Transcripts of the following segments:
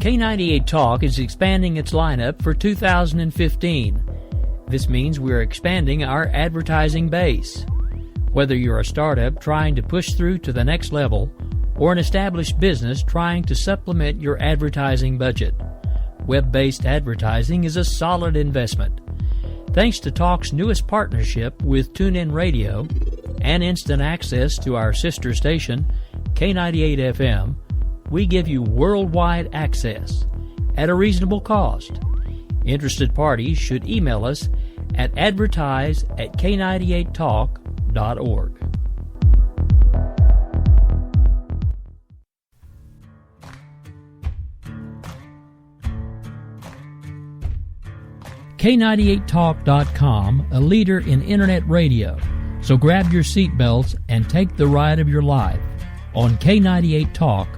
K98 Talk is expanding its lineup for 2015. This means we're expanding our advertising base. Whether you're a startup trying to push through to the next level or an established business trying to supplement your advertising budget, web-based advertising is a solid investment. Thanks to Talk's newest partnership with TuneIn Radio and instant access to our sister station, K98 FM, we give you worldwide access at a reasonable cost. Interested parties should email us at advertise@k98talk.org. K98talk.com, a leader in internet radio. So grab your seatbelts and take the ride of your life on K98talk.com.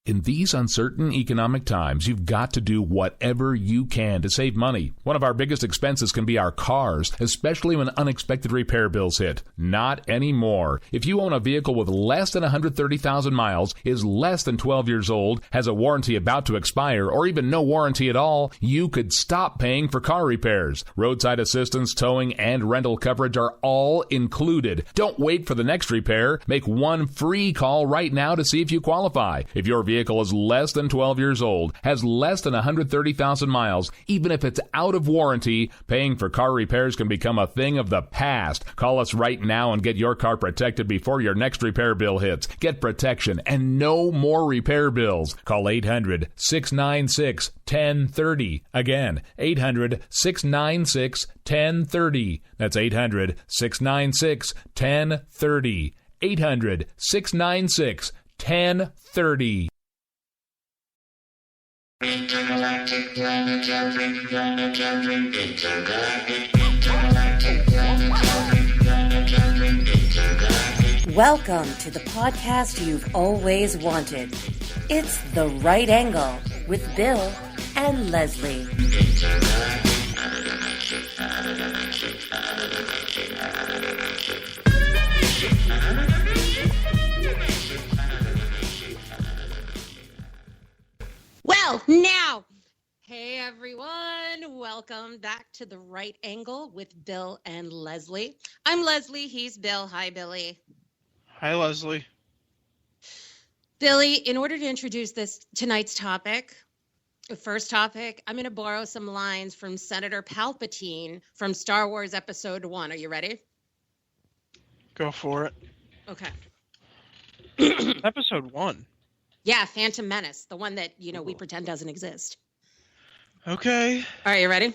In these uncertain economic times, you've got to do whatever you can to save money. One of our biggest expenses can be our cars, especially when unexpected repair bills hit. Not anymore. If you own a vehicle with less than 130,000 miles, is less than 12 years old, has a warranty about to expire, or even no warranty at all, you could stop paying for car repairs. Roadside assistance, towing, and rental coverage are all included. Don't wait for the next repair. Make one free call right now to see if you qualify. If your vehicle is less than 12 years old, has less than 130,000 miles, even if it's out of warranty, paying for car repairs can become a thing of the past. Call us right now and get your car protected before your next repair bill hits. Get protection and no more repair bills. Call 800-696-1030. Again, 800-696-1030. That's 800-696-1030. 800-696-1030. Intergalactic planetary. Welcome to the podcast you've always wanted. It's The Right Angle with Bill and Leslie. Well, now, hey everyone, welcome back to The Right Angle with Bill and Leslie. I'm Leslie, he's Bill. Hi, Billy. Hi, Leslie. Billy, in order to introduce tonight's topic, the first topic, I'm going to borrow some lines from Senator Palpatine from Star Wars Episode 1. Are you ready? Go for it. Okay. Episode 1? Yeah, Phantom Menace, the one that, we pretend doesn't exist. Okay. All right, you ready?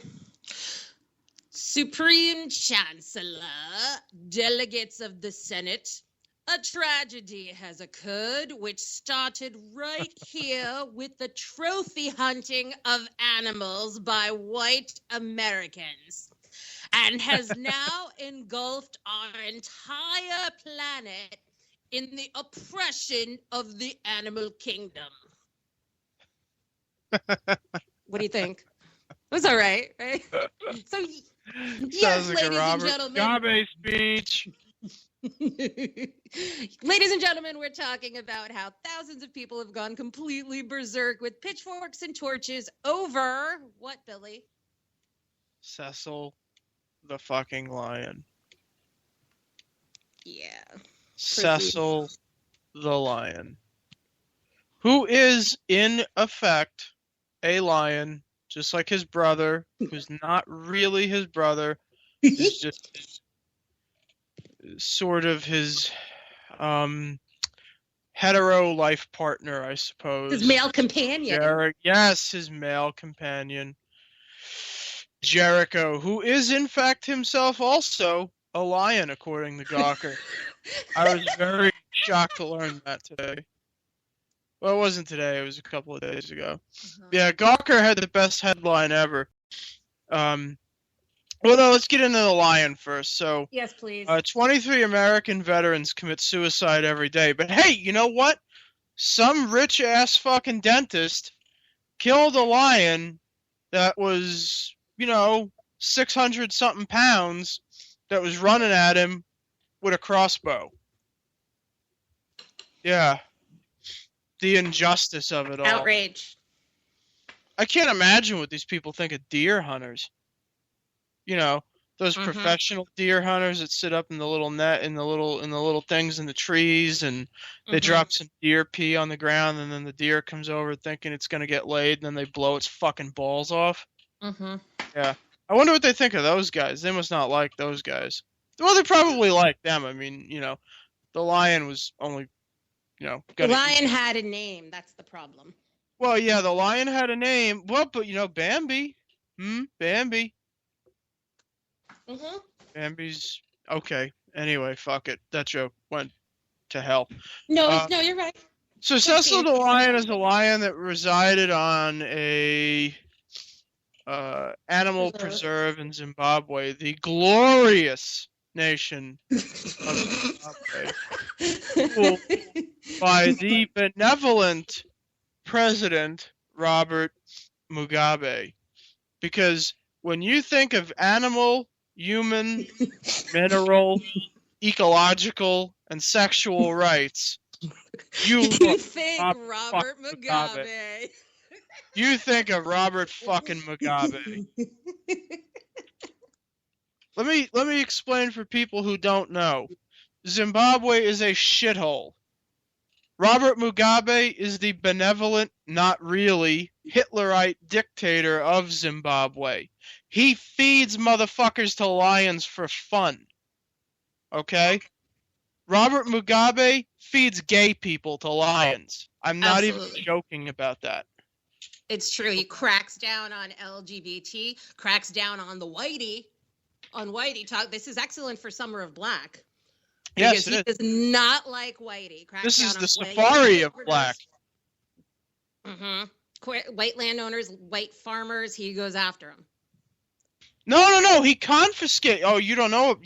Supreme Chancellor, delegates of the Senate, a tragedy has occurred which started right here with the trophy hunting of animals by white Americans and has now engulfed our entire planet in the oppression of the animal kingdom. What do you think? It was all right? So, yes, like ladies and gentlemen. Gabe speech. Ladies and gentlemen, we're talking about how thousands of people have gone completely berserk with pitchforks and torches over what, Billy? Cecil the fucking lion. Yeah. Cecil the lion. Who is, in effect, a lion, just like his brother, who's not really his brother. He's just sort of his hetero life partner, I suppose. His male companion. Yes, his male companion. Jericho, who is in fact himself also a lion, according to Gawker. I was very shocked to learn that today. Well, it wasn't today. It was a couple of days ago. Uh-huh. Yeah, Gawker had the best headline ever. Well, no, let's get into the lion first. So, yes, please. 23 American veterans commit suicide every day. But hey, you know what? Some rich-ass fucking dentist killed a lion that was, 600-something pounds that was running at him with a crossbow. Yeah. The injustice of it all. Outrage. I can't imagine what these people think of deer hunters. You know, those professional deer hunters that sit up in the little net, in the little things in the trees, and they drop some deer pee on the ground, and then the deer comes over thinking it's gonna get laid, and then they blow its fucking balls off. Yeah. I wonder what they think of those guys. They must not like those guys. Well, they probably like them. I mean, you know, the lion was only, you know, The lion had a name. That's the problem. Well, yeah, the lion had a name. Well, but you know, Bambi. Bambi. Bambi's okay. Anyway, fuck it. That joke went to hell. No, you're right. So Cecil the lion is a lion that resided on a animal preserve in Zimbabwe, the glorious nation of Zimbabwe, ruled by the benevolent President Robert Mugabe. Because when you think of animal, human, mineral, ecological, and sexual rights, you think Robert Mugabe. You think of Robert fucking Mugabe. Let me explain for people who don't know. Zimbabwe is a shithole. Robert Mugabe is the benevolent, not really, Hitlerite dictator of Zimbabwe. He feeds motherfuckers to lions for fun. Okay? Robert Mugabe feeds gay people to lions. I'm not even joking about that. It's true. He cracks down on LGBT, cracks down on the whitey. On whitey talk. This is excellent for Summer of Black. Yes, he does not like whitey. This is the safari of black. White landowners, white farmers. He goes after them. No. He confiscated. Oh, you don't know.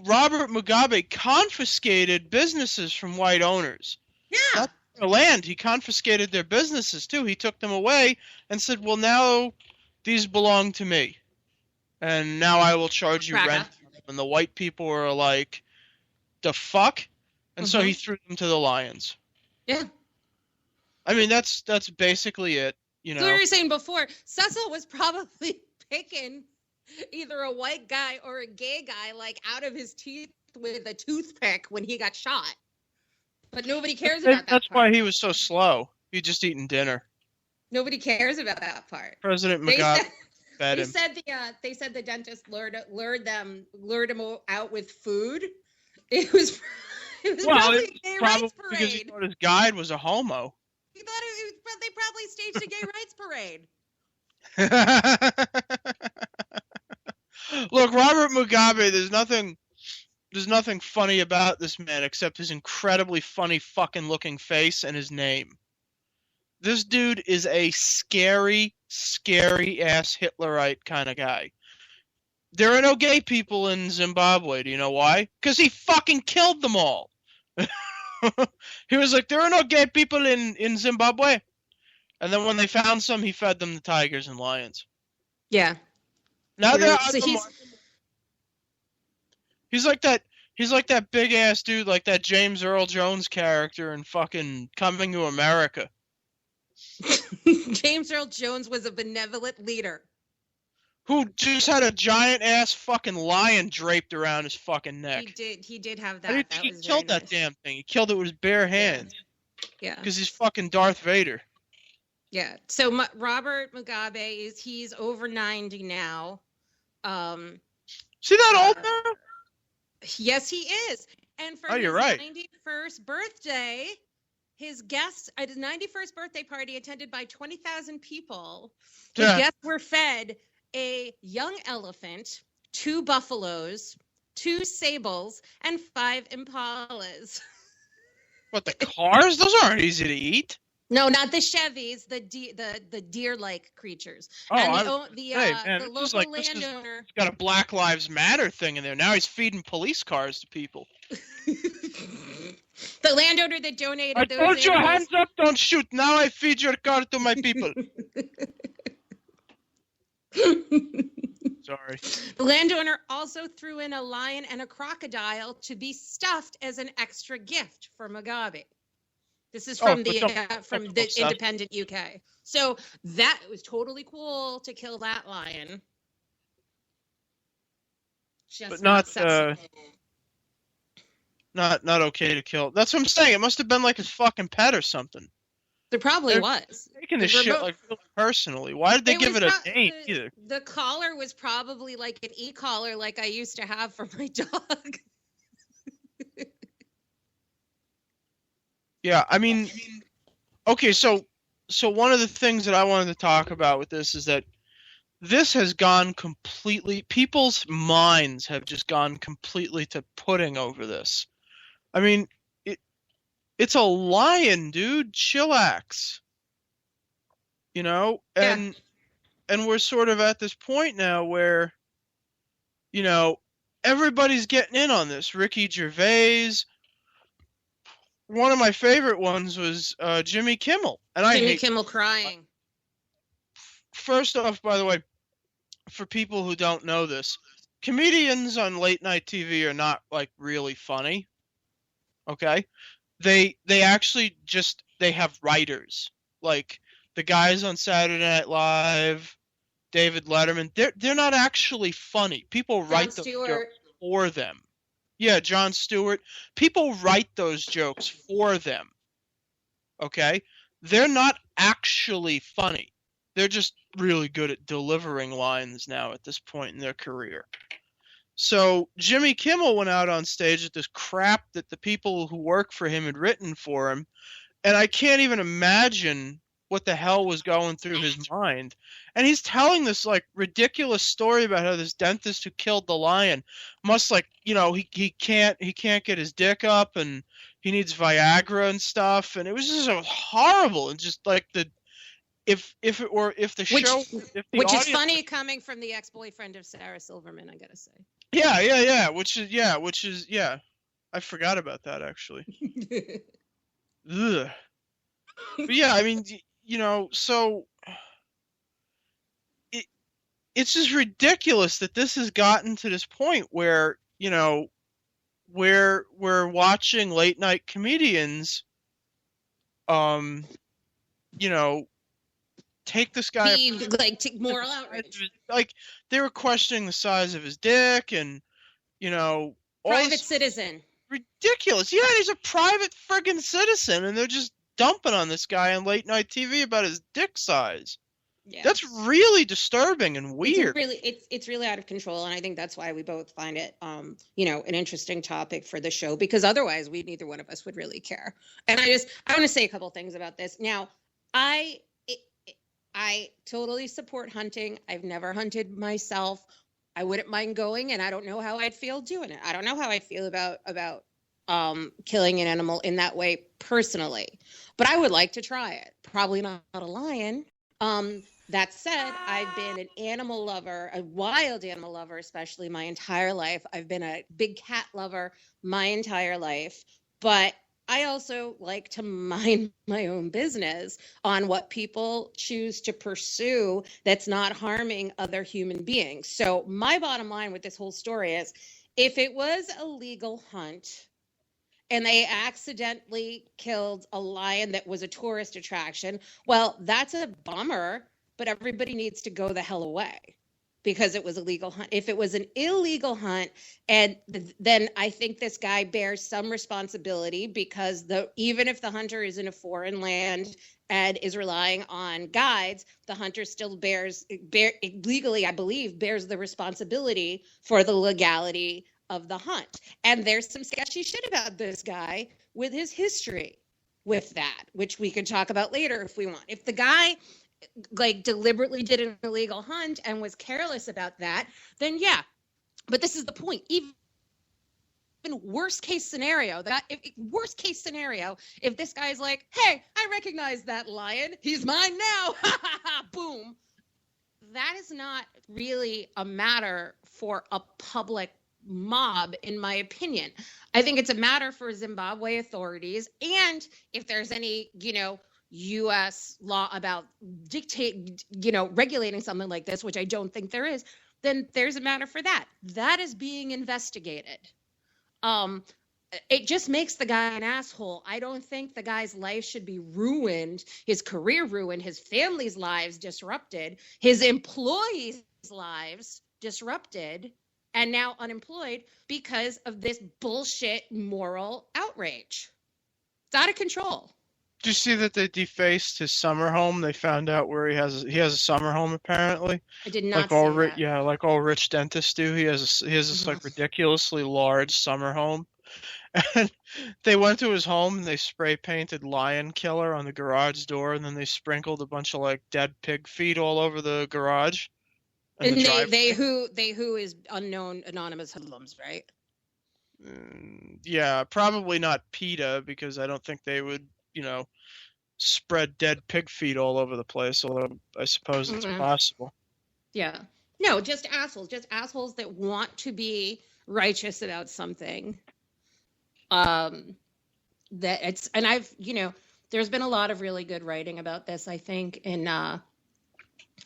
Robert Mugabe confiscated businesses from white owners. Yeah. Not their land. He confiscated their businesses too. He took them away and said, "Well, now these belong to me, and now I will charge you rent." And the white people were like, "The fuck?" And so he threw them to the lions. Yeah. I mean, that's basically it. You know. So what you were saying before, Cecil was probably picking either a white guy or a gay guy, like, out of his teeth with a toothpick when he got shot. But nobody cares about that That's part. why he was so slow. He just eating dinner. Nobody cares about that part. President Mugabe fed him. They said the dentist lured him out with food. It was probably a gay rights parade. Because he thought his guide was a homo. He thought they probably staged a gay rights parade. Look, Robert Mugabe, there's nothing funny about this man except his incredibly funny fucking looking face and his name. This dude is a scary, scary ass Hitlerite kind of guy. There are no gay people in Zimbabwe. Do you know why? Because he fucking killed them all. He was like, there are no gay people in Zimbabwe. And then when they found some, he fed them to tigers and lions. Yeah. Now he's like that big ass dude, like that James Earl Jones character in fucking Coming to America. James Earl Jones was a benevolent leader. Who just had a giant ass fucking lion draped around his fucking neck. He did have that. He killed that damn thing. He killed it with his bare hands. Yeah. Because he's fucking Darth Vader. Yeah. So Robert Mugabe he's over 90 now. See that old man? Yes, he is. And for his 91st birthday, his 91st birthday party attended by 20,000 people. His guests were fed a young elephant, 2 buffaloes, 2 sables, and 5 impalas. What, the cars? Those aren't easy to eat. No, not the Chevys, the deer-like creatures. Oh, and the local landowner. He's got a Black Lives Matter thing in there. Now he's feeding police cars to people. The landowner that donated I those told you, animals. hands up, don't shoot. Now I feed your car to my people. Sorry. The landowner also threw in a lion and a crocodile to be stuffed as an extra gift for Mugabe. This is from the Independent UK. So that was totally cool to kill that lion. But not okay to kill. That's what I'm saying. It must have been like his fucking pet or something. There probably was. Taking this shit like really personally. Why did they give it a name either? The collar was probably like an e-collar like I used to have for my dog. Yeah, I mean, okay, so one of the things that I wanted to talk about with this is that this has gone completely, people's minds have just gone completely to pudding over this. I mean, it's a lion, dude. Chillax. You know, and we're sort of at this point now where, you know, everybody's getting in on this. Ricky Gervais. One of my favorite ones was Jimmy Kimmel. And Jimmy Kimmel crying. First off, by the way, for people who don't know this, comedians on late night TV are not like really funny. Okay? They actually just, they have writers. Like the guys on Saturday Night Live, David Letterman, they're not actually funny. People write the jokes for them. Yeah, Jon Stewart. People write those jokes for them. Okay? They're not actually funny. They're just really good at delivering lines now at this point in their career. So Jimmy Kimmel went out on stage with this crap that the people who work for him had written for him, and I can't even imagine what the hell was going through his mind. And he's telling this like ridiculous story about how this dentist who killed the lion must like, you know, he can't get his dick up and he needs Viagra and stuff, and it was just horrible. And just like if the which is funny coming from the ex-boyfriend of Sarah Silverman, I gotta say. Yeah. Which is I forgot about that actually. Ugh. But yeah, I mean, you know, so it's just ridiculous that this has gotten to this point where, you know, we're watching late night comedians, you know, take this guy take moral outrage. Like they were questioning the size of his dick and, you know, private citizen. Ridiculous. Yeah, he's a private friggin' citizen, and they're just dumping on this guy on late night TV about his dick size. Yeah. That's really disturbing and weird. It's really out of control, and I think that's why we both find it, you know, an interesting topic for the show, because otherwise neither one of us would really care. And I want to say a couple things about this. Now, I totally support hunting. I've never hunted myself. I wouldn't mind going, and I don't know how I'd feel doing it. I don't know how I feel about killing an animal in that way personally, but I would like to try it. Probably not a lion. That said, I've been an animal lover, a wild animal lover, especially my entire life. I've been a big cat lover my entire life, but I also like to mind my own business on what people choose to pursue that's not harming other human beings. So my bottom line with this whole story is, if it was a legal hunt and they accidentally killed a lion that was a tourist attraction, well, that's a bummer, but everybody needs to go the hell away because it was a legal hunt. If it was an illegal hunt, and then I think this guy bears some responsibility, because even if the hunter is in a foreign land and is relying on guides, the hunter still legally, I believe, bears the responsibility for the legality of the hunt. And there's some sketchy shit about this guy with his history with that, which we can talk about later if we want. If the guy like deliberately did an illegal hunt and was careless about that, then yeah. But this is the point. Even worst case scenario, if this guy's like, hey, I recognize that lion, he's mine now, boom. That is not really a matter for a public mob, in my opinion. I think it's a matter for Zimbabwe authorities, and if there's any, you know, U.S. law about regulating something like this, which I don't think there is, then there's a matter for that. That is being investigated. It just makes the guy an asshole. I don't think the guy's life should be ruined, his career ruined, his family's lives disrupted, his employees' lives disrupted, and now unemployed because of this bullshit moral outrage. It's out of control. Did you see that they defaced his summer home? They found out where he has a summer home apparently. I did not Like all see that. yeah, like all rich dentists do. He has this like ridiculously large summer home. And they went to his home and they spray painted lion killer on the garage door, and then they sprinkled a bunch of like dead pig feet all over the garage. And the driveway. they who is unknown anonymous hoodlums, right? Yeah, probably not PETA, because I don't think they would, spread dead pig feet all over the place, although I suppose it's possible. Yeah. No, just assholes that want to be righteous about something. There's been a lot of really good writing about this, I think, in a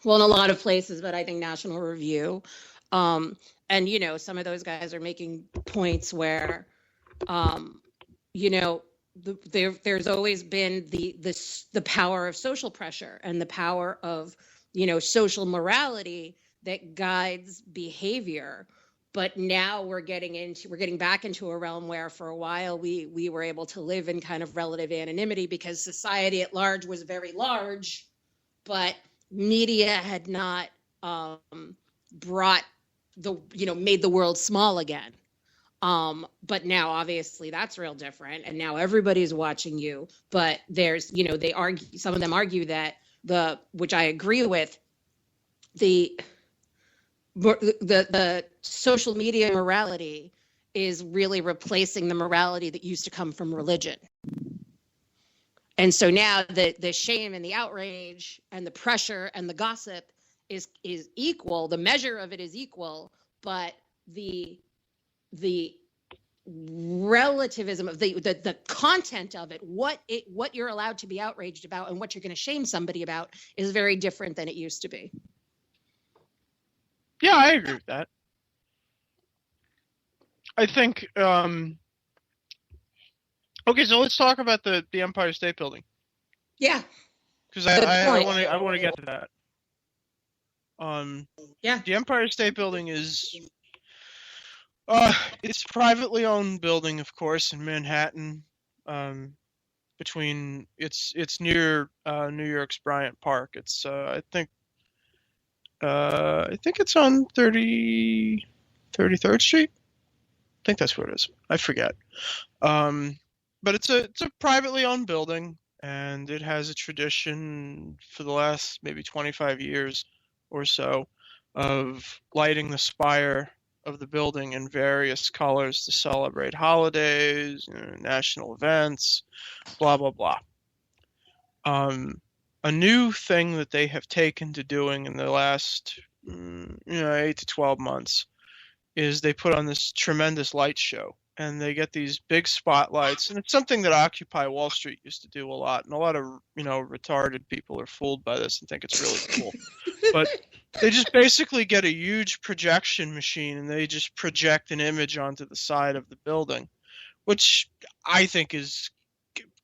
lot of places, but I think National Review. And some of those guys are making points where, there's always been the power of social pressure and the power of, social morality that guides behavior. But now we're getting back into a realm where for a while we were able to live in kind of relative anonymity because society at large was very large, but media had not made the world small again. But now obviously that's real different, and now everybody's watching you. But there's, some of them argue that which I agree with, the social media morality is really replacing the morality that used to come from religion. And so now the shame and the outrage and the pressure and the gossip is equal. The measure of it is equal, but the relativism of the content of it, what you're allowed to be outraged about and what you're going to shame somebody about is very different than it used to be. Yeah, I agree with that. I think, okay, so let's talk about the Empire State Building. Yeah. Because I want to get to that. Yeah. The Empire State Building is, it's a privately owned building, of course, in Manhattan. It's near New York's Bryant Park. It's I think it's on 33rd Street. I think that's where it is. I forget. But it's a privately owned building, and it has a tradition for the last maybe 25 years or so of lighting the spire of the building in various colors to celebrate holidays, national events, blah, blah, blah. A new thing that they have taken to doing in the last 8 to 12 months is they put on this tremendous light show, and they get these big spotlights, and it's something that Occupy Wall Street used to do a lot, and a lot of retarded people are fooled by this and think it's really cool. But they just basically get a huge projection machine and they just project an image onto the side of the building, which I think is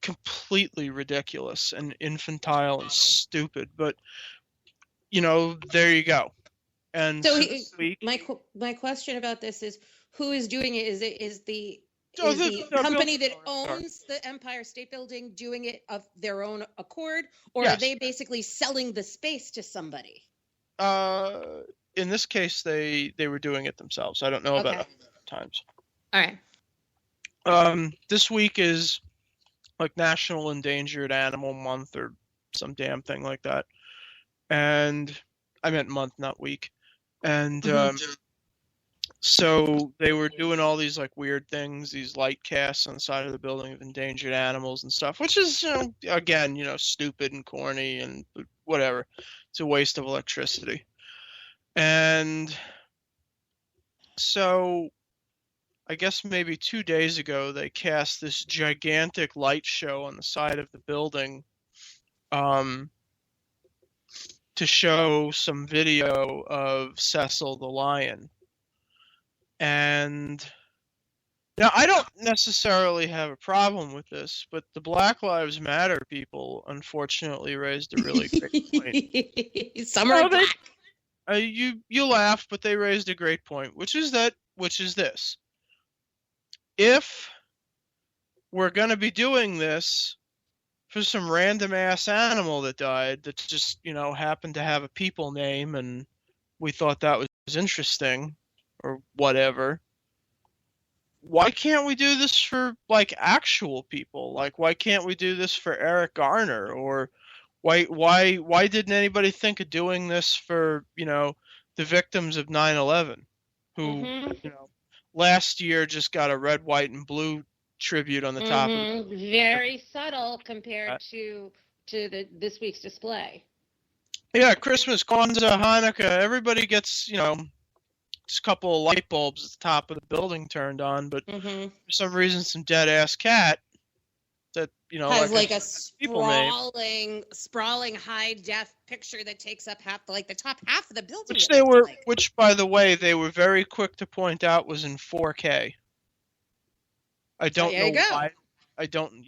completely ridiculous and infantile and stupid. But there you go. And so my question about this is, who is doing it? Is the company that owns the Empire State Building doing it of their own accord, or yes. Are they basically selling the space to somebody? In this case, they were doing it themselves. I don't know about other times. All right. This week is like National Endangered Animal Month or some damn thing like that. And I meant month, not week. And so they were doing all these like weird things, these light casts on the side of the building of endangered animals and stuff, which is, again, stupid and corny and whatever. It's a waste of electricity. And so I guess maybe 2 days ago, they cast this gigantic light show on the side of the building to to show some video of Cecil the lion. And now I don't necessarily have a problem with this, but the Black Lives Matter people unfortunately raised a really great point. Some are black. You laugh, but they raised a great point, which is this. If we're going to be doing this for some random ass animal that died that just, happened to have a people name and we thought that was interesting or whatever, why can't we do this for like actual people? Like, why can't we do this for Eric Garner? Or why didn't anybody think of doing this for, the victims of 9/11 who, last year just got a red, white, and blue tribute on the top of it. Very subtle compared to this week's display. Yeah, Christmas, Kwanzaa, Hanukkah, everybody gets, just a couple of light bulbs at the top of the building turned on, but for some reason some dead ass cat that, has like a sprawling high def picture that takes up the top half of the building. Which by the way, they were very quick to point out was in 4K. I don't know why. I don't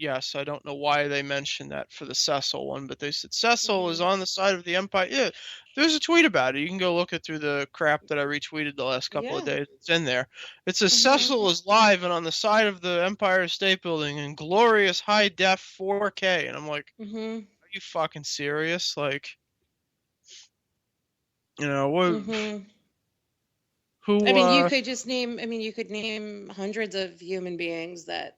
know why they mentioned that for the Cecil one, but they said Cecil is on the side of the Empire. Yeah, there's a tweet about it. You can go look it through the crap that I retweeted the last couple of days. It's in there. It says Cecil is live and on the side of the Empire State Building in glorious high def 4K, and I'm like, are you fucking serious? Like, what? Who? You could just name. You could name hundreds of human beings that,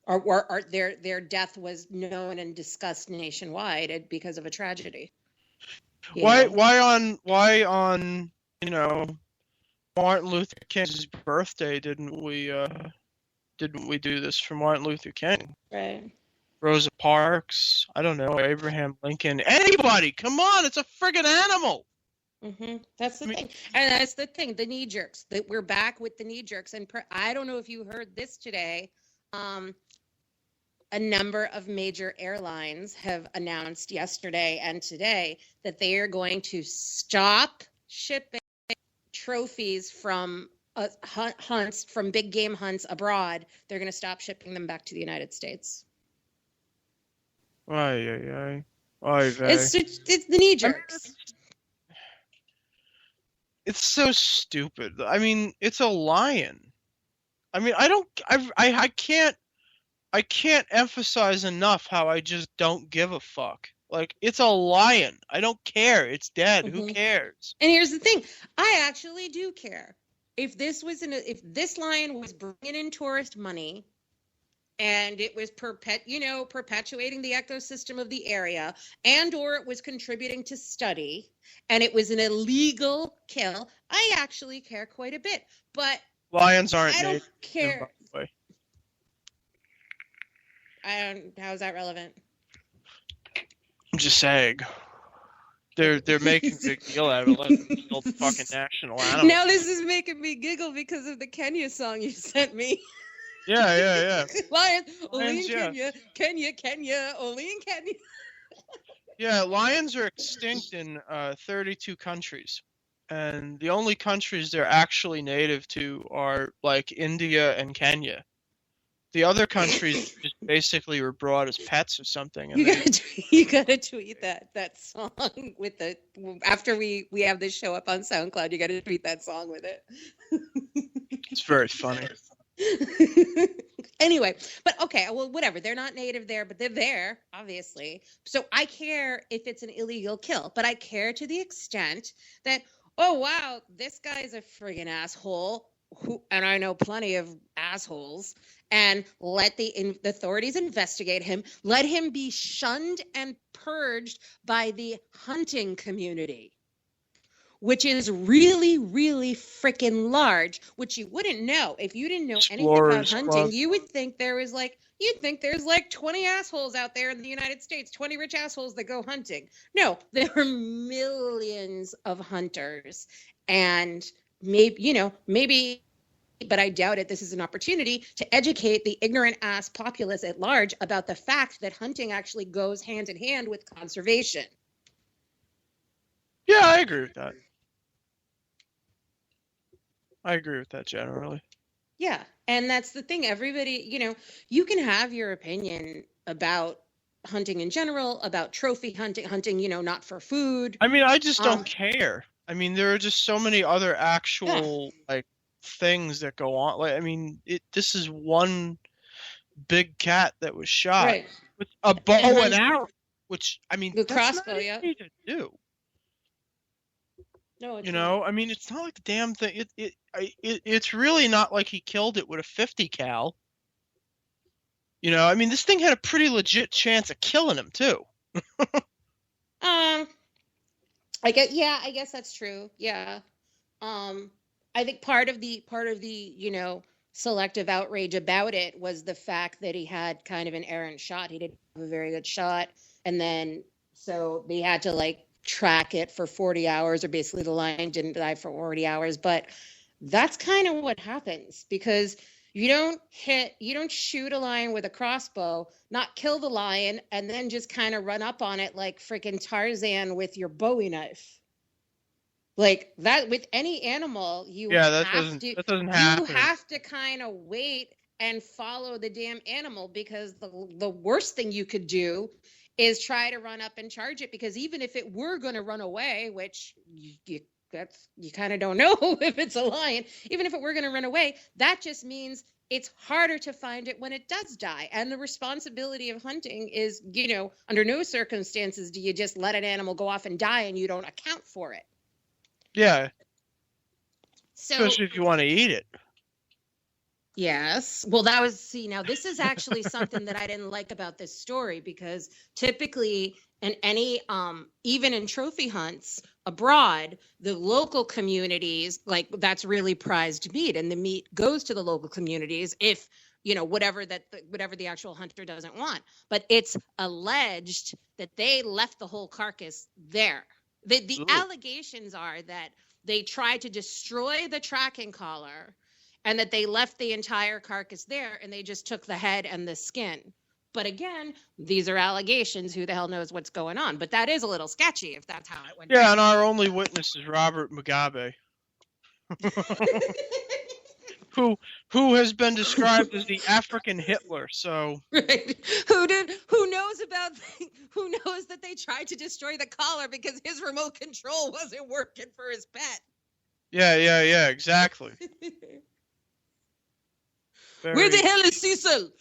or their death was known and discussed nationwide because of a tragedy. Why on Martin Luther King's birthday didn't we do this for Martin Luther King? Right. Rosa Parks. I don't know, Abraham Lincoln. Anybody? Come on! It's a friggin' animal. That's the thing, and that's the thing. The knee jerks. That we're back with the knee jerks, and I don't know if you heard this today. A number of major airlines have announced yesterday and today that they are going to stop shipping trophies from hunts, from big game hunts abroad. They're going to stop shipping them back to the United States. It's the knee jerks. It's so stupid. It's a lion. I can't emphasize enough how I just don't give a fuck. Like, it's a lion. I don't care. It's dead. Who cares? And here's the thing. I actually do care. If this lion was bringing in tourist money and it was perpetuating the ecosystem of the area, and or it was contributing to study, and it was an illegal kill, I actually care quite a bit. But lions aren't. I don't care. How's that relevant? I'm just saying. They're making a big deal out of it, like the fucking national animal. Now this is making me giggle because of the Kenya song you sent me. Yeah. Lions, only in Kenya, only in Kenya. Yeah, lions are extinct in 32 countries. And the only countries they're actually native to are like India and Kenya. The other countries just basically were brought as pets or something. And you gotta tweet that song with after we have this show up on SoundCloud. You gotta tweet that song with it. It's very funny. Anyway, but okay, well, whatever. They're not native there, but they're there, obviously. So I care if it's an illegal kill, but I care to the extent that, oh wow, this guy's a friggin' asshole. And I know plenty of assholes, and let the authorities investigate him. Let him be shunned and purged by the hunting community, which is really, really freaking large, which you wouldn't know. If you didn't know anything about hunting, you would think there's like 20 assholes out there in the United States, 20 rich assholes that go hunting. No, there are millions of hunters, and maybe, but I doubt it, this is an opportunity to educate the ignorant ass populace at large about the fact that hunting actually goes hand in hand with conservation. I agree with that. I agree with that generally. Yeah, and that's the thing. Everybody, you can have your opinion about hunting in general, about trophy hunting, not for food. I mean, I just Um, don't care. I mean, there are just so many other actual like things that go on. Like, I mean, this is one big cat that was shot Right. with a bow and arrow, which I mean, The that's crossbow, not yeah. easy to do. No, it's You know, I mean, it's not like the damn thing. It's really not like he killed it with a 50 cal. You know, I mean, this thing had a pretty legit chance of killing him too. I guess that's true. Yeah. I think part of the selective outrage about it was the fact that he had kind of an errant shot. He didn't have a very good shot, and then so they had to like track it for 40 hours, or basically the lion didn't die for 40 hours. But that's kind of what happens, because you don't shoot a lion with a crossbow, not kill the lion, and then just kind of run up on it like freaking Tarzan with your Bowie knife. Like that with any animal, That doesn't happen. You have to kind of wait and follow the damn animal, because the worst thing you could do is try to run up and charge it, because even if it were going to run away, which you kind of don't know if it's a lion, even if it were going to run away, that just means it's harder to find it when it does die. And the responsibility of hunting is, under no circumstances do you just let an animal go off and die and you don't account for it. Yeah. So, especially if you want to eat it. Yes. Well, now this is actually something that I didn't like about this story, because typically in any, even in trophy hunts abroad, the local communities, like, that's really prized meat, and the meat goes to the local communities if, whatever the actual hunter doesn't want. But it's alleged that they left the whole carcass there. The allegations are that they tried to destroy the tracking collar, and that they left the entire carcass there, and they just took the head and the skin. But again, these are allegations. Who the hell knows what's going on? But that is a little sketchy if that's how it went down. Yeah, and our only witness is Robert Mugabe, who has been described as the African Hitler. So right. Who knows that they tried to destroy the collar because his remote control wasn't working for his pet. Yeah, exactly. Where the hell is Cecil?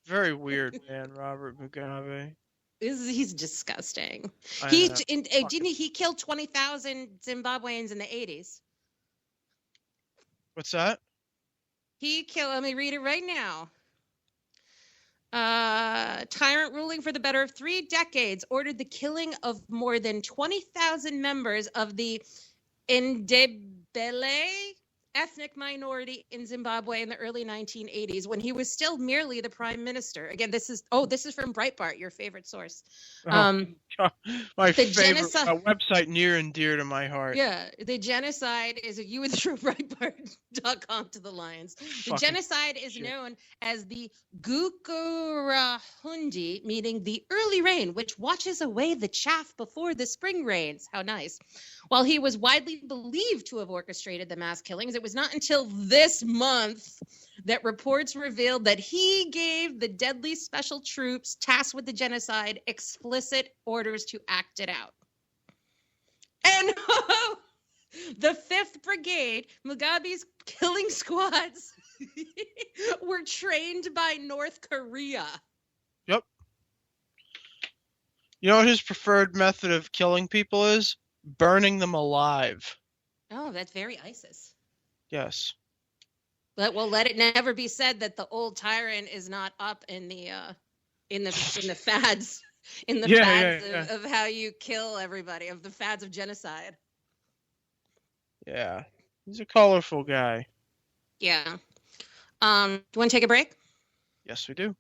Very weird, man, Robert Mugabe. He's disgusting. Didn't he kill 20,000 Zimbabweans in the 80s? What's that? Let me read it right now. Tyrant ruling for the better of 3 decades ordered the killing of more than 20,000 members of the Ndebele ethnic minority in Zimbabwe in the early 1980s, when he was still merely the prime minister. Again, this is from Breitbart, your favorite source. My favorite website, near and dear to my heart. Yeah, the genocide is you would throw Breitbart.com to the lions. The genocide is known as the Gukurahundi, meaning the early rain, which washes away the chaff before the spring rains. How nice. While he was widely believed to have orchestrated the mass killings, it was not until this month that reports revealed that he gave the deadly special troops tasked with the genocide explicit orders to act it out. And the 5th Brigade, Mugabe's killing squads, were trained by North Korea. Yep. You know what his preferred method of killing people is? Burning them alive. Oh, that's very ISIS. Yes. But let it never be said that the old tyrant is not up in the fads of how you kill everybody, of the fads of genocide. Yeah, he's a colorful guy. Yeah. Do you want to take a break? Yes, we do.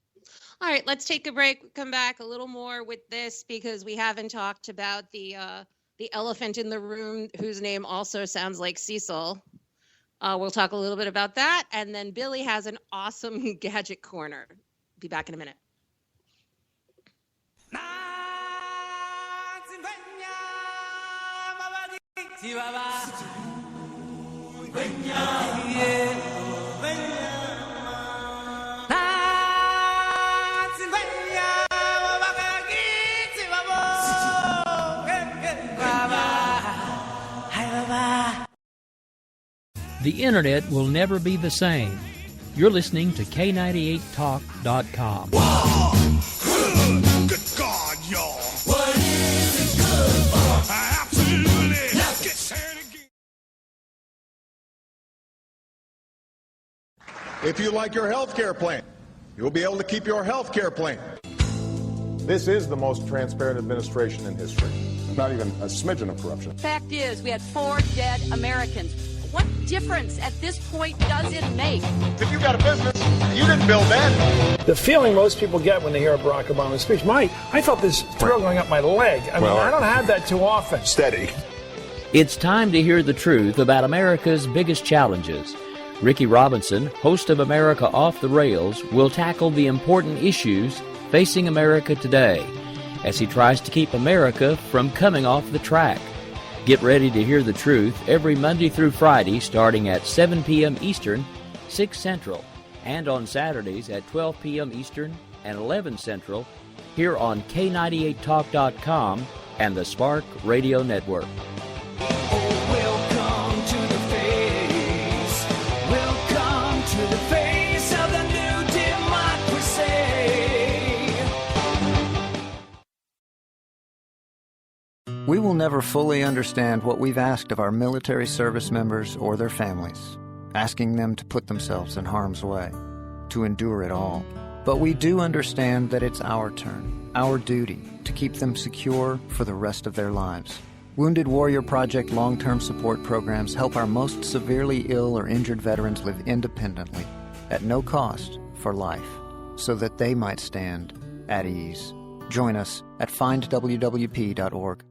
All right, let's take a break. We'll come back a little more with this, because we haven't talked about the elephant in the room, whose name also sounds like Cecil. We'll talk a little bit about that, and then Billy has an awesome gadget corner. Be back in a minute. The internet will never be the same. You're listening to K98Talk.com. Good God, y'all. What is it good for? Absolutely. Let's get started again. If you like your health care plan, you'll be able to keep your health care plan. This is the most transparent administration in history. Not even a smidgen of corruption. Fact is, we had 4 dead Americans. What difference at this point does it make? If you got a business, you didn't build that. The feeling most people get when they hear a Barack Obama speech, I felt this thrill going up my leg. I don't have that too often. Steady. It's time to hear the truth about America's biggest challenges. Ricky Robinson, host of America Off the Rails, will tackle the important issues facing America today as he tries to keep America from coming off the track. Get ready to hear the truth every Monday through Friday starting at 7 p.m. Eastern, 6 Central, and on Saturdays at 12 p.m. Eastern and 11 Central here on K98Talk.com and the Spark Radio Network. Welcome to the face. Welcome to the face of the new democracy. We will never fully understand what we've asked of our military service members or their families, asking them to put themselves in harm's way, to endure it all. But we do understand that it's our turn, our duty, to keep them secure for the rest of their lives. Wounded Warrior Project long-term support programs help our most severely ill or injured veterans live independently, at no cost, for life, so that they might stand at ease. Join us at findwwp.org.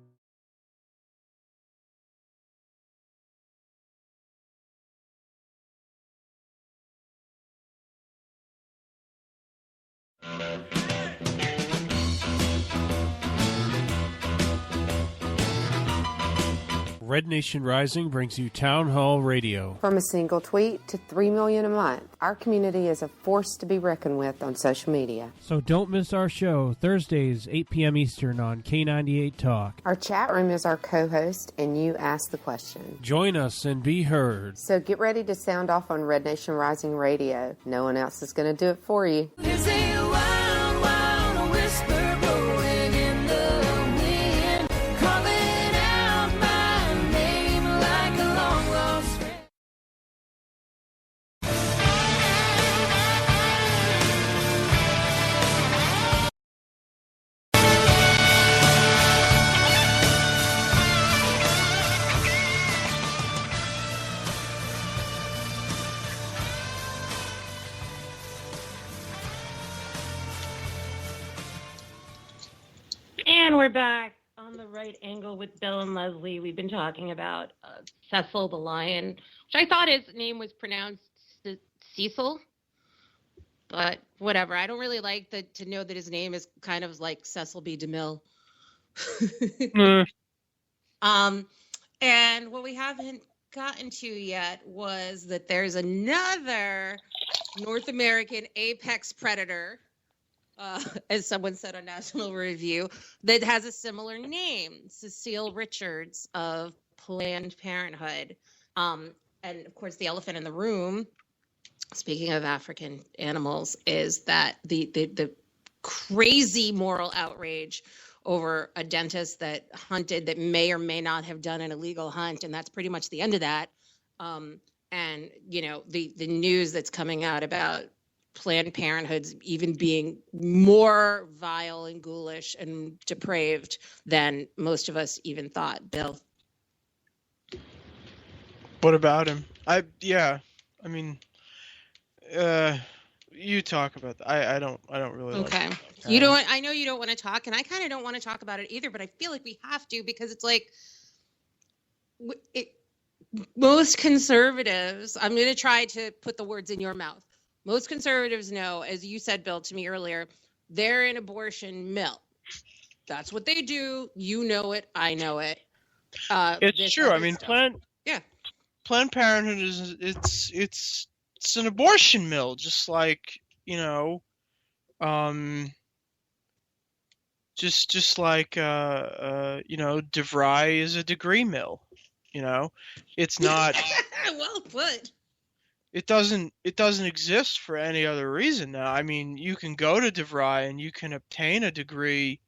Red Nation Rising brings you Town Hall Radio. From a single tweet to 3 million a month, our community is a force to be reckoned with on social media. So don't miss our show, Thursdays, 8 p.m. Eastern on K98 Talk. Our chat room is our co-host, and you ask the question. Join us and be heard. So get ready to sound off on Red Nation Rising Radio. No one else is going to do it for you. And we're back on the right angle with Bill and Leslie. We've been talking about Cecil the Lion, which I thought his name was pronounced Cecil, but whatever. I don't really like to know that his name is kind of like Cecil B. DeMille. And what we haven't gotten to yet was that there's another North American apex predator, as someone said on National Review, that has a similar name, Cecile Richards of Planned Parenthood. And of course, the elephant in the room, speaking of African animals, is that the crazy moral outrage over a dentist that hunted, that may or may not have done an illegal hunt. And that's pretty much the end of that. And, you know, the news that's coming out about Planned Parenthood's even being more vile and ghoulish and depraved than most of us even thought. Bill? What about him? You talk about that. I don't really okay. Like that. You don't. I know you don't want to talk, and I kind of don't want to talk about it either. But I feel like we have to, because it's like most conservatives. I'm going to try to put the words in your mouth. Most conservatives know, as you said, Bill, to me earlier, they're an abortion mill. That's what they do. You know it. I know it. It's true. I mean, Yeah. Planned Parenthood is it's an abortion mill, just like, you know, just like you know, DeVry is a degree mill. You know, it's not. Well put. It doesn't exist for any other reason now. I mean, you can go to DeVry and you can obtain a degree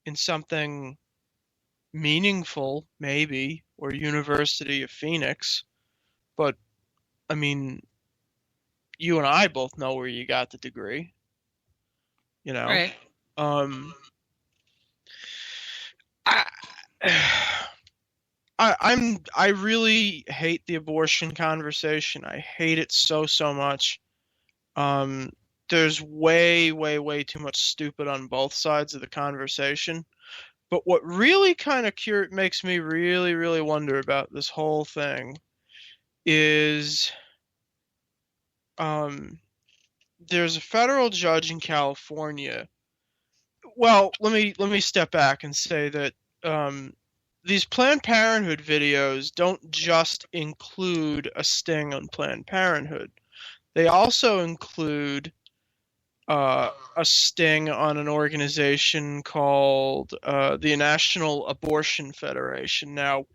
in something meaningful, maybe, or University of Phoenix, but I mean, you and I both know where you got the degree. You know, Right. I really hate the abortion conversation. I hate it so much. There's way too much stupid on both sides of the conversation. But what really kind of makes me really wonder about this whole thing is there's a federal judge in California. Well, let me step back and say that these Planned Parenthood videos don't just include a sting on Planned Parenthood. They also include a sting on an organization called the National Abortion Federation. Now,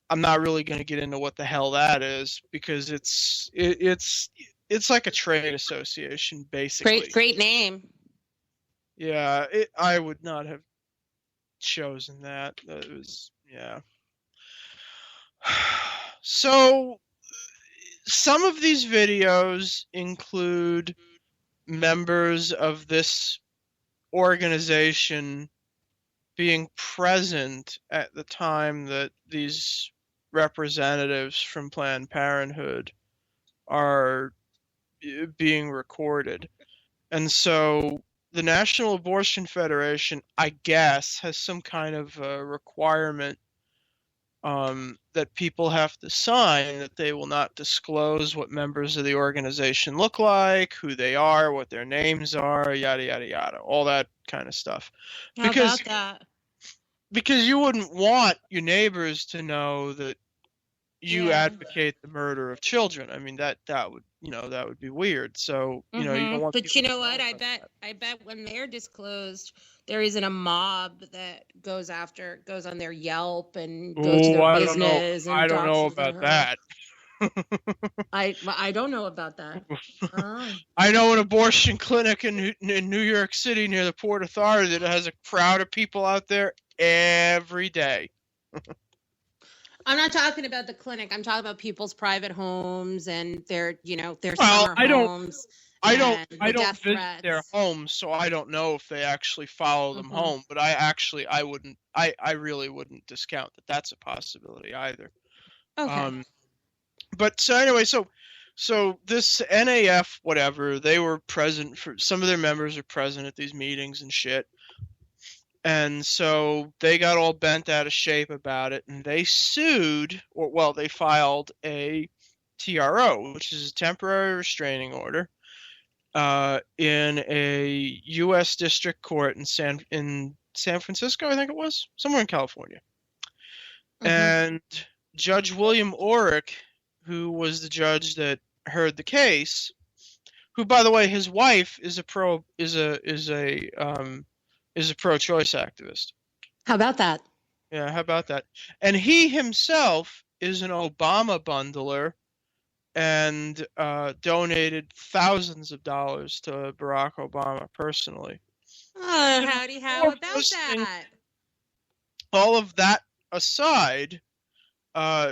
I'm not really going to get into what the hell that is, because it's like a trade association, basically. Great name. Yeah, I would not have chosen that. It was, yeah. So, some of these videos include members of this organization being present at the time that these representatives from Planned Parenthood are being recorded. And so the National Abortion Federation, I guess, has some kind of requirement that people have to sign that they will not disclose what members of the organization look like, who they are, what their names are, yada, yada, yada, all that kind of stuff. How about that? Because you wouldn't want your neighbors to know that you advocate the murder of children. I mean, that would, that would be weird. So, you don't want. But you know what? I bet when they're disclosed, there isn't a mob that goes on their Yelp and goes to their business. I don't know about that. I don't know about that. I know an abortion clinic in New York City near the Port Authority that has a crowd of people out there every day. I'm not talking about the clinic. I'm talking about people's private homes and their summer homes. I don't visit their homes, so I don't know if they actually follow them home. But I really wouldn't discount that that's a possibility either. Okay. But so anyway, so this NAF, whatever, they were present for, some of their members are present at these meetings and shit. And so they got all bent out of shape about it, and they sued, they filed a TRO, which is a temporary restraining order, in a U.S. District Court in San Francisco, I think it was, somewhere in California. And Judge William Orrick, who was the judge that heard the case, who, by the way, his wife is a pro-choice activist. How about that? Yeah, how about that? And he himself is an Obama bundler and donated thousands of dollars to Barack Obama personally. Oh, howdy, how about that? All of that aside,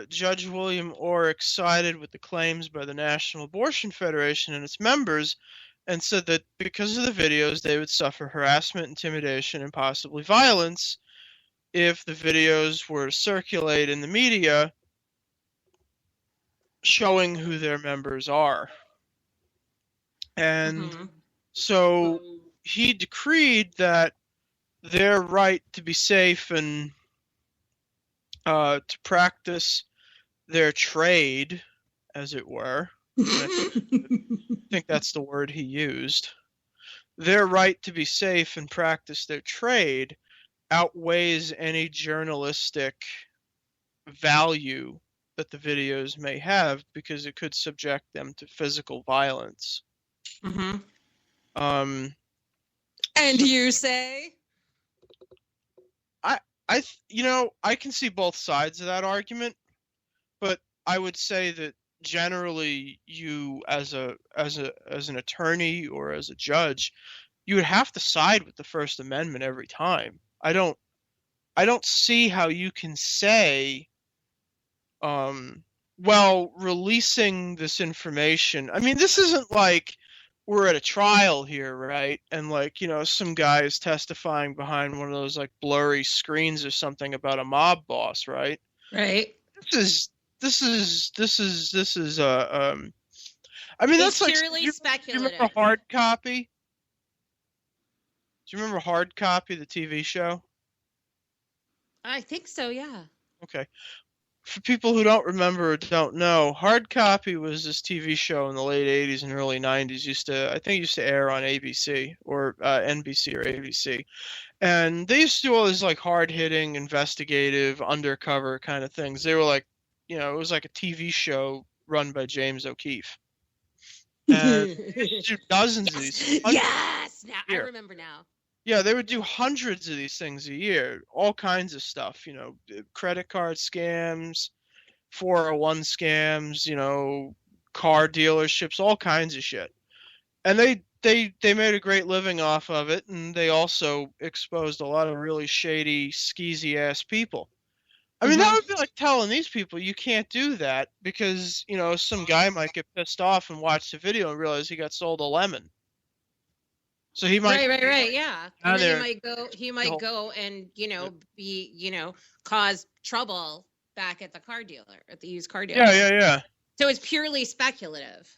Judge William Orrick sided with the claims by the National Abortion Federation and its members and said that because of the videos, they would suffer harassment, intimidation, and possibly violence if the videos were to circulate in the media showing who their members are. And so he decreed that their right to be safe and to practice their trade, as it were, I think that's the word he used. Their right to be safe and practice their trade outweighs any journalistic value that the videos may have because it could subject them to physical violence. Mm-hmm. And you say? I can see both sides of that argument, but I would say that generally you as an attorney or as a judge, you would have to side with the First Amendment every time. I don't see how you can say, well, releasing this information. I mean, this isn't like we're at a trial here, right? And like, some guy is testifying behind one of those like blurry screens or something about a mob boss, right? Right. This is I mean, It's that's like, purely do you speculative. remember Hard Copy? Do you remember Hard Copy, the TV show? I think so, yeah. Okay. For people who don't remember or don't know, Hard Copy was this TV show in the late 80s and early 90s. Used to air on ABC or NBC or ABC. And they used to do all these like hard-hitting, investigative, undercover kind of things. They were like, it was like a TV show run by James O'Keefe. And they used to do dozens of these. Yes! Now I remember now. Yeah, they would do hundreds of these things a year, all kinds of stuff, credit card scams, 401 scams, car dealerships, all kinds of shit. And they made a great living off of it, and they also exposed a lot of really shady, skeezy ass people. I mean, that would be like telling these people you can't do that because, some guy might get pissed off and watch the video and realize he got sold a lemon. So he might right, yeah. And then he might go and, cause trouble back at the car dealer, at the used car dealer. Yeah. So it's purely speculative.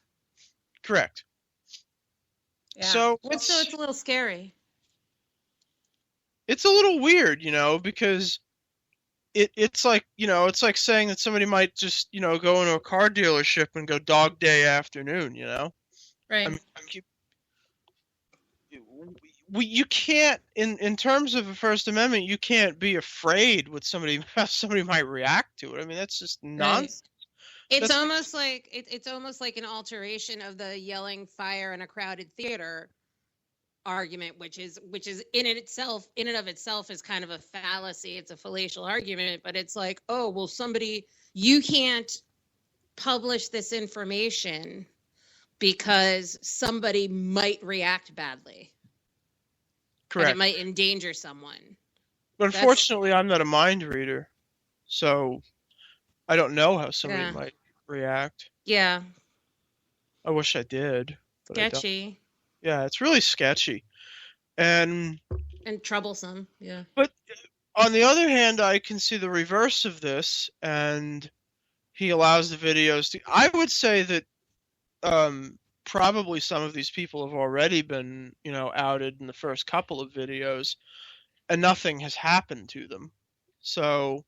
Correct. Yeah. So it's a little scary. It's a little weird, because it's like, it's like saying that somebody might just, go into a car dealership and go Dog Day Afternoon, Right. I mean, you can't, in terms of the First Amendment, you can't be afraid how somebody might react to it. I mean, that's just nonsense. It's almost like an alteration of the yelling fire in a crowded theater argument, which is in and of itself is kind of a fallacy. It's a fallacious argument, but it's like, oh, well, you can't publish this information because somebody might react badly. Correct. And it might endanger someone. But unfortunately, I'm not a mind reader, so I don't know how somebody might react. Yeah. I wish I did. But sketchy. Yeah, it's really sketchy. And troublesome, yeah. But on the other hand, I can see the reverse of this, and he allows the videos to... I would say that probably some of these people have already been, outed in the first couple of videos, and nothing has happened to them. So...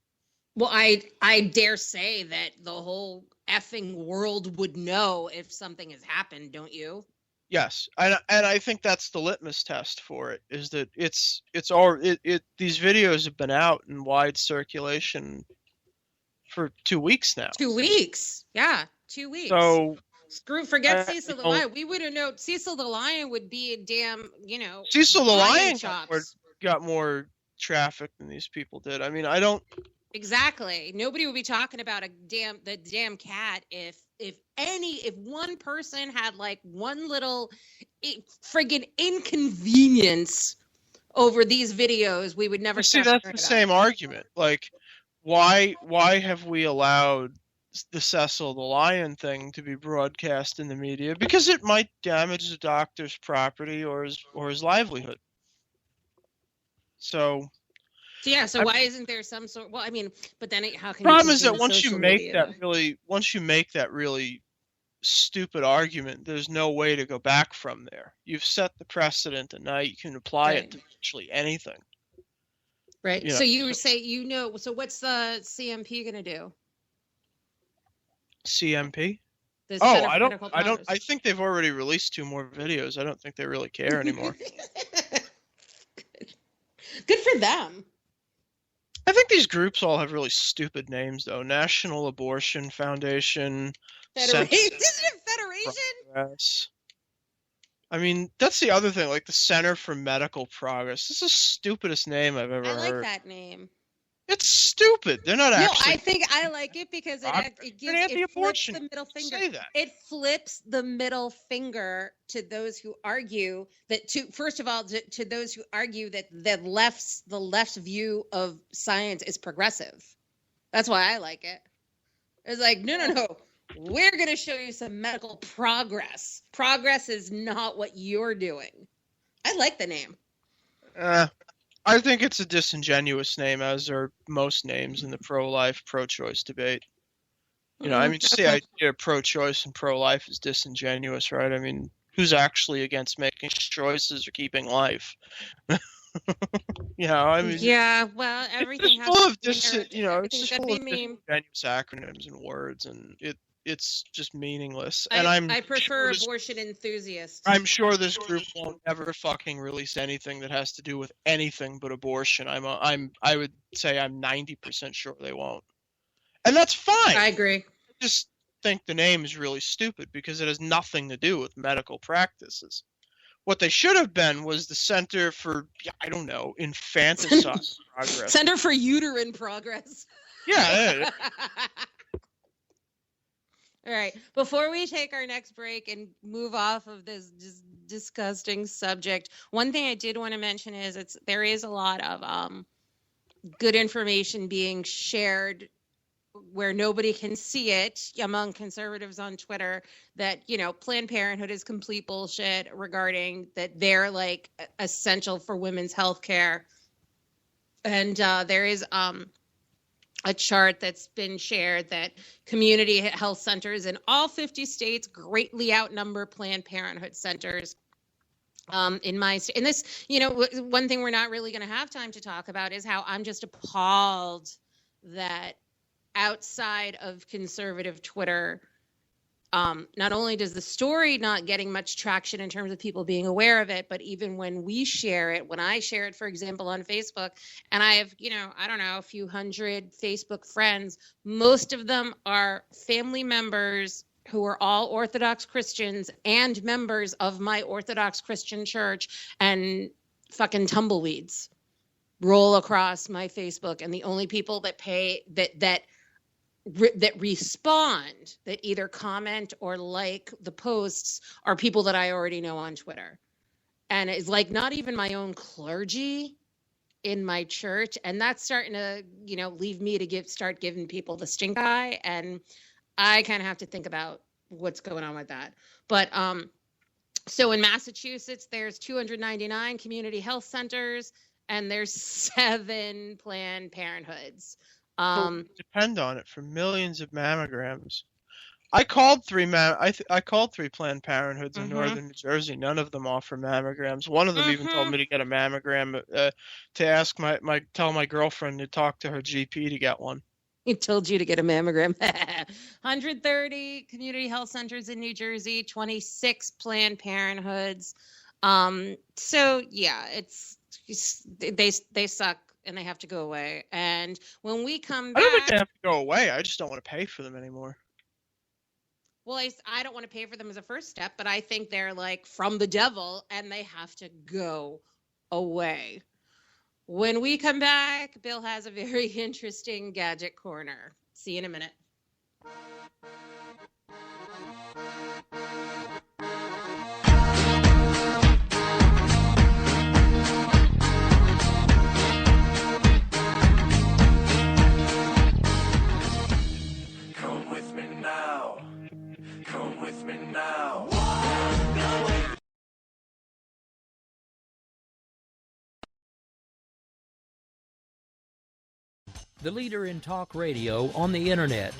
Well, I dare say that the whole effing world would know if something has happened, don't you? Yes, and I think that's the litmus test for it, is that these videos have been out in wide circulation for 2 weeks now. 2 weeks, yeah, 2 weeks. So forget Cecil the Lion. We would have known Cecil the Lion would be a damn, Cecil the Lion got more traffic than these people did. I mean, I don't. Exactly. Nobody would be talking about the damn cat if one person had like one little friggin' inconvenience over these videos, we would never see. That's the same argument. Like, why have we allowed the Cecil the Lion thing to be broadcast in the media? Because it might damage the doctor's property or his livelihood. So why isn't there some sort? Well, I mean, but then how can? The problem is that once you make that really stupid argument, there's no way to go back from there. You've set the precedent, and now you can apply it to virtually anything. Right. So you would say, so what's the CMP going to do? CMP? I think they've already released 2 more videos. I don't think they really care anymore. Good for them. I think these groups all have really stupid names, though. National Abortion Foundation. Federation? Isn't it Federation? Progress. I mean, that's the other thing, like the Center for Medical Progress. This is the stupidest name I've ever heard. I like that name. It's stupid. They're not actually... No, I think I like it because it flips the middle finger. Say that. It flips the middle finger to those who argue that first of all, to those who argue that the left's view of science is progressive. That's why I like it. It's like, no. We're going to show you some medical progress. Progress is not what you're doing. I like the name. I think it's a disingenuous name, as are most names in the pro-life, pro-choice debate. You know, I mean, just the idea of pro-choice and pro-life is disingenuous, right? I mean, who's actually against making choices or keeping life? You know, I mean... Yeah, well, everything it's full of it's just full of disingenuous acronyms and words, and it's just meaningless. I prefer abortion enthusiasts. I'm sure this group won't ever fucking release anything that has to do with anything but abortion. I would say I'm 90% sure they won't, and that's fine. I agree. I just think the name is really stupid because it has nothing to do with medical practices. What they should have been was the Center for, I don't know, Infanticide Progress. Center for Uterine Progress. Yeah. All right. Before we take our next break and move off of this just disgusting subject, one thing I did want to mention is there is a lot of good information being shared where nobody can see it among conservatives on Twitter that, you know, Planned Parenthood is complete bullshit regarding that they're like essential for women's health care. And there is a chart that's been shared that community health centers in all 50 states greatly outnumber Planned Parenthood centers. In my state, and this, you know, one thing we're not really going to have time to talk about is how I'm just appalled that outside of conservative Twitter, not only does the story not getting much traction in terms of people being aware of it, but even when we share it, when I share it, for example, on Facebook, and I have, you know, I don't know, a few hundred Facebook friends, most of them are family members who are all Orthodox Christians and members of my Orthodox Christian church, and fucking tumbleweeds roll across my Facebook. And the only people that that respond, that either comment or like the posts, are people that I already know on Twitter. And it's like not even my own clergy in my church. And that's starting to, you know, leave me to start giving people the stink eye. And I kind of have to think about what's going on with that. But so in Massachusetts, there's 299 community health centers and there's 7 Planned Parenthoods. Depend on it for millions of mammograms. I called 3 I called 3 Planned Parenthoods in northern New Jersey. None of them offer mammograms. One of them even told me to get a mammogram to ask tell my girlfriend to talk to her GP to get one. He told you to get a mammogram. 130 community health centers in New Jersey, 26 Planned Parenthoods. So yeah, they suck. And they have to go away. And when we come back... I don't think they have to go away. I just don't want to pay for them anymore. Well, I don't want to pay for them as a first step, but I think they're like from the devil and they have to go away. When we come back, Bill has a very interesting gadget corner. See you in a minute. Come with me now. Come with me now. The leader in talk radio on the internet,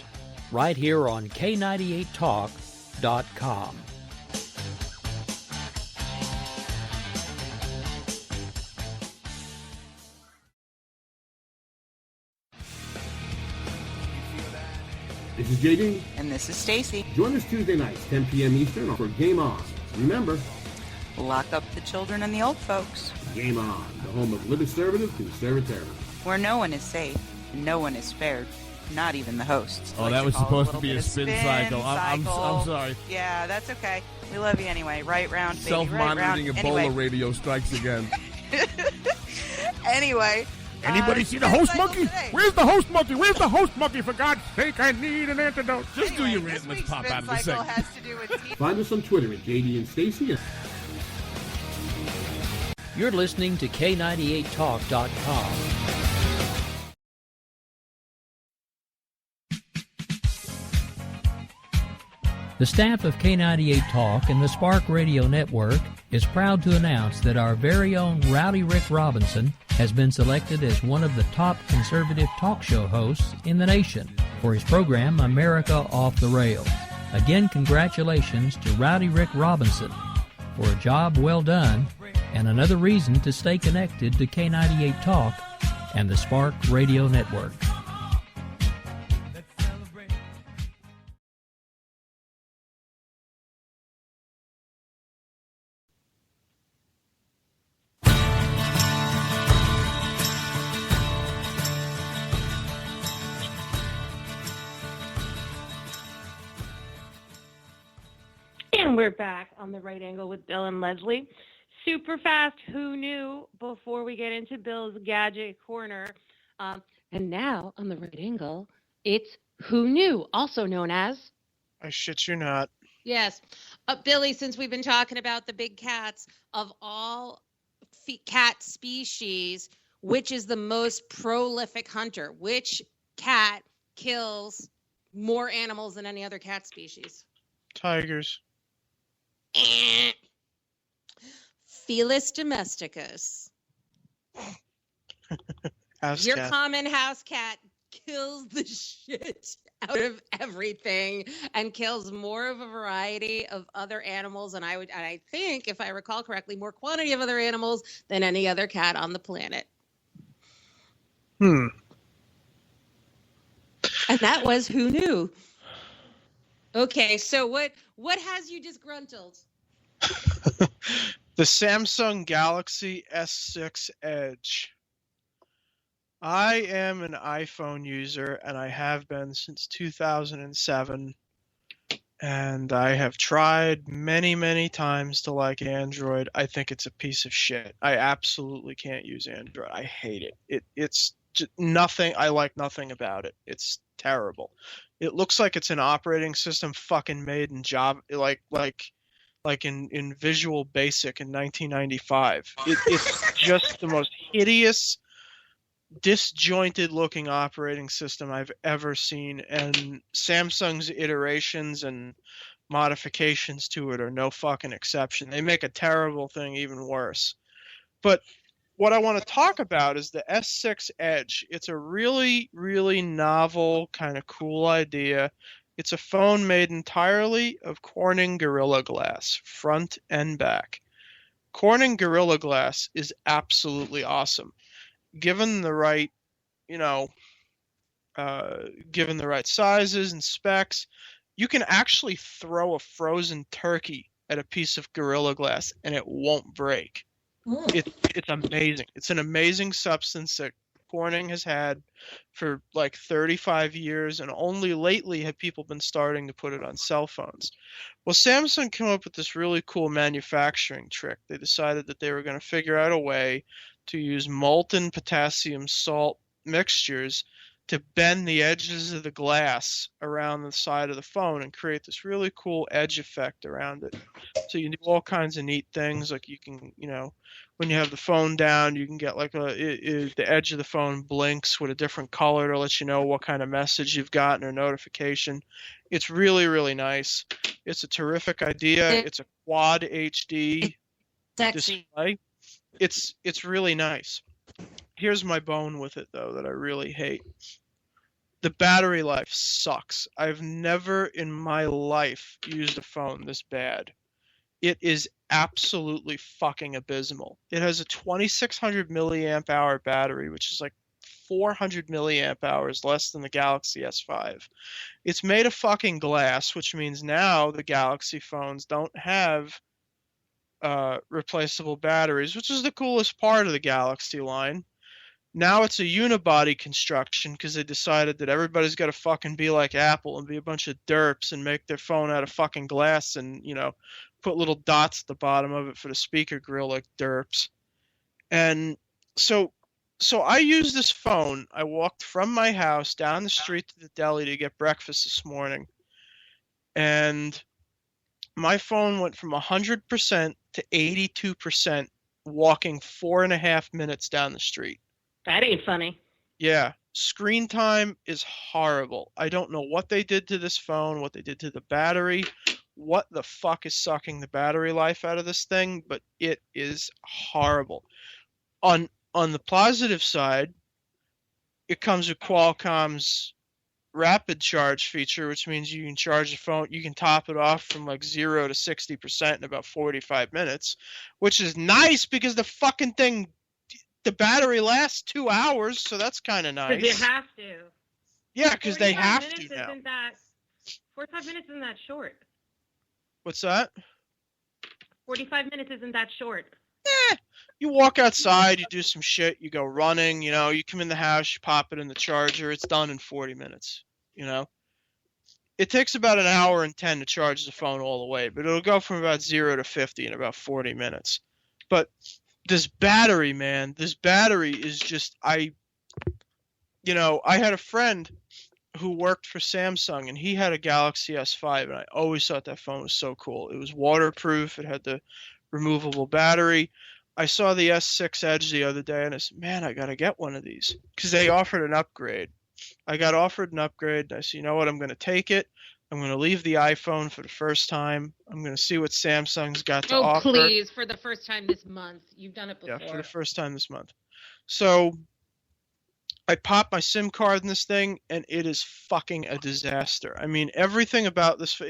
right here on K98Talk.com. This is JD. And this is Stacy. Join us Tuesday nights, 10 p.m. Eastern, for Game On. Remember, lock up the children and the old folks. Game On, the home of liberty conservative conservatism. where no one is safe and no one is spared, not even the hosts. Oh, that was supposed to be a spin cycle. I'm sorry. Yeah, that's okay. We love you anyway. Right round, baby. Self-monitoring right Ebola round. radio strikes again. Anyway. Anybody see the host monkey? Where's the host monkey? Where's the host monkey? For God's sake, I need an antidote. Just do your rant. Let's pop out of the segment. Find us on Twitter at JD and Stacy. You're listening to K98Talk.com. The staff of K98 Talk and the Spark Radio Network is proud to announce that our very own Rowdy Rick Robinson has been selected as one of the top conservative talk show hosts in the nation for his program America Off the Rails. Again, congratulations to Rowdy Rick Robinson for a job well done and another reason to stay connected to K98 Talk and the Spark Radio Network. And we're back on the right angle with Bill and Leslie. Super fast, who knew, before we get into Bill's gadget corner. And now on the right angle, it's Who Knew, also known as... I shit you not. Yes. Billy, since we've been talking about the big cats, of all cat species, which is the most prolific hunter? Which cat kills more animals than any other cat species? Tigers. Felis domesticus. Your common house cat kills the shit out of everything and kills more of a variety of other animals, and I think, if I recall correctly, more quantity of other animals than any other cat on the planet. And that was Who Knew. Okay, so what has you disgruntled? The Samsung Galaxy S6 Edge. I am an iPhone user, and I have been since 2007. And I have tried many, many times to like Android. I think it's a piece of shit. I absolutely can't use Android. I hate it. It's just nothing. I like nothing about it. It's terrible. It looks like it's an operating system fucking made in Java, like in Visual Basic in 1995. It's just the most hideous, disjointed looking operating system I've ever seen, and Samsung's iterations and modifications to it are no fucking exception. They make a terrible thing even worse. But what I want to talk about is the S6 Edge. It's a really, really novel, kind of cool idea. It's a phone made entirely of Corning Gorilla Glass, front and back. Corning Gorilla Glass is absolutely awesome. Given the right, given the right sizes and specs, you can actually throw a frozen turkey at a piece of Gorilla Glass and it won't break. It's amazing. It's an amazing substance that Corning has had for like 35 years, and only lately have people been starting to put it on cell phones. Well, Samsung came up with this really cool manufacturing trick. They decided that they were going to figure out a way to use molten potassium salt mixtures to bend the edges of the glass around the side of the phone and create this really cool edge effect around it. So you can do all kinds of neat things, like you can, when you have the phone down, you can get like the edge of the phone blinks with a different color to let you know what kind of message you've gotten or notification. It's really, really nice. It's a terrific idea. It's a quad HD display. It's really nice. Here's my bone with it, though, that I really hate. The battery life sucks. I've never in my life used a phone this bad. It is absolutely fucking abysmal. It has a 2600 milliamp hour battery, which is like 400 milliamp hours less than the Galaxy S5. It's made of fucking glass, which means now the Galaxy phones don't have replaceable batteries, which is the coolest part of the Galaxy line. Now it's a unibody construction because they decided that everybody's got to fucking be like Apple and be a bunch of derps and make their phone out of fucking glass and, put little dots at the bottom of it for the speaker grill like derps. And so I used this phone. I walked from my house down the street to the deli to get breakfast this morning. And my phone went from 100% to 82% walking 4.5 minutes down the street. That ain't funny. Yeah. Screen time is horrible. I don't know what they did to this phone, what they did to the battery, what the fuck is sucking the battery life out of this thing, but it is horrible. On the positive side, it comes with Qualcomm's rapid charge feature, which means you can charge the phone, you can top it off from like 0 to 60% in about 45 minutes, which is nice because the fucking thing, the battery lasts 2 hours, so that's kind of nice. Because you have to. Yeah, because they have to now. 45 minutes isn't that short. What's that? 45 minutes isn't that short. You walk outside, you do some shit, you go running, you come in the house, you pop it in the charger, it's done in 40 minutes, It takes about 1 hour and 10 to charge the phone all the way, but it'll go from about 0 to 50 in about 40 minutes. But this battery, man, is just, I had a friend who worked for Samsung, and he had a Galaxy S5, and I always thought that phone was so cool. It was waterproof, it had the removable battery. I saw the S6 Edge the other day, and I said, man, I got to get one of these, because they offered an upgrade. I got offered an upgrade, and I said, you know what, I'm going to take it. I'm going to leave the iPhone for the first time. I'm going to see what Samsung's got to offer. Oh, please, for the first time this month. You've done it before. Yeah, for the first time this month. So I pop my SIM card in this thing, and it is fucking a disaster. I mean, everything about this...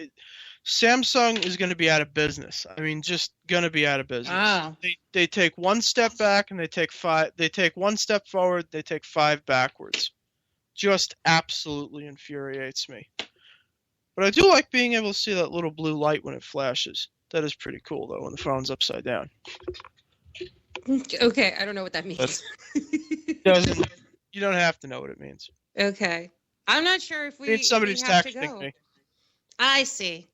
Samsung is going to be out of business. I mean, just going to be out of business. Wow. They take one step back, and they take 5... They take one step forward, they take 5 backwards. Just absolutely infuriates me. But I do like being able to see that little blue light when it flashes. That is pretty cool, though, when the phone's upside down. Okay, I don't know what that means. You don't have to know what it means. Okay. I'm not sure if we somebody's have to texting go. me. I see.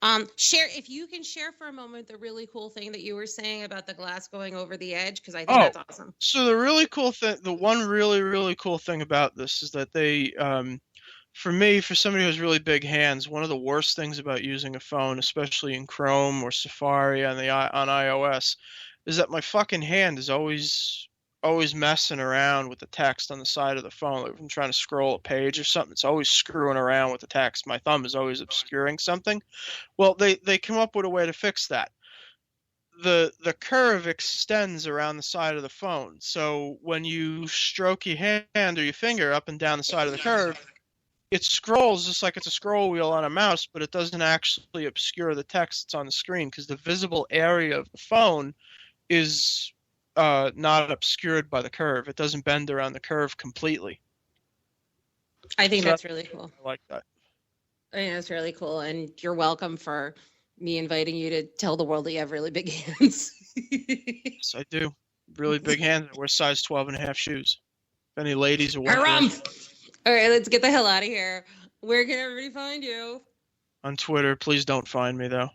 If you can share for a moment the really cool thing that you were saying about the glass going over the edge, because I think that's awesome. So the really cool thing, the one really, really cool thing about this is that they, for somebody who has really big hands, one of the worst things about using a phone, especially in Chrome or Safari on iOS, is that my fucking hand is always messing around with the text on the side of the phone. Like if I'm trying to scroll a page or something, it's always screwing around with the text. My thumb is always obscuring something. Well, they come up with a way to fix that. The curve extends around the side of the phone. So when you stroke your hand or your finger up and down the side of the curve, it scrolls just like it's a scroll wheel on a mouse, but it doesn't actually obscure the text that's on the screen because the visible area of the phone is not obscured by the curve. It doesn't bend around the curve completely. I think that's really cool. I like that. I think that's really cool, and you're welcome for me inviting you to tell the world that you have really big hands. Yes, I do. Really big hands. I wear size 12.5 shoes. If any ladies are watching. All right, let's get the hell out of here. Where can everybody find you? On Twitter. Please don't find me, though.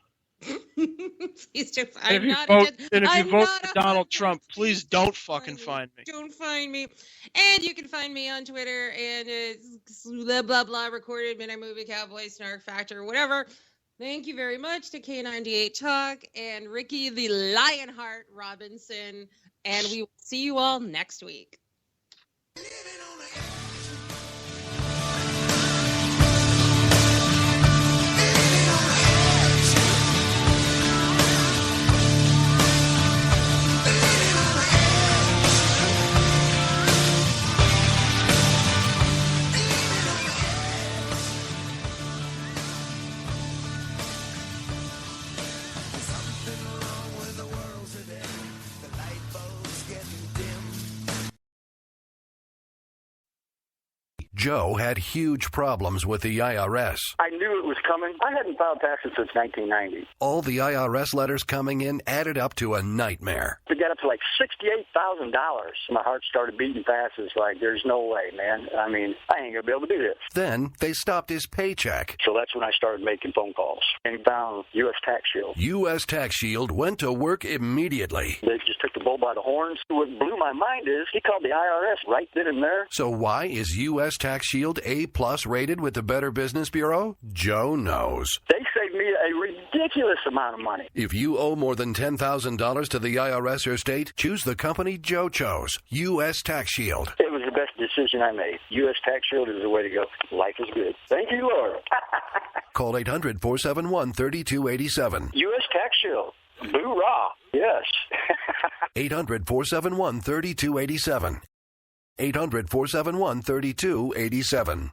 Please don't. If you vote for Donald Trump, please don't fucking find me. Don't find me. And you can find me on Twitter and blah, blah, blah, recorded Midnight Movie Cowboy, Snark Factor, whatever. Thank you very much to K98 Talk and Ricky the Lionheart Robinson. And we will see you all next week. Joe had huge problems with the IRS. I knew it was coming. I hadn't filed taxes since 1990. All the IRS letters coming in added up to a nightmare. It got up to like $68,000. My heart started beating fast. It's like, there's no way, man. I mean, I ain't going to be able to do this. Then they stopped his paycheck. So that's when I started making phone calls and found U.S. Tax Shield. U.S. Tax Shield went to work immediately. They just took the bull by the horns. What blew my mind is he called the IRS right then and there. So why is U.S. Tax Shield A+ rated with the Better Business Bureau? Joe knows. They saved me a ridiculous amount of money. If you owe more than $10,000 to the IRS or state, choose the company Joe chose, U.S. Tax Shield. It was the best decision I made. U.S. Tax Shield is the way to go. Life is good. Thank you, Lord. Call 800-471-3287. U.S. Tax Shield. Boo-rah. Yes. 800-471-3287. 800-471-3287.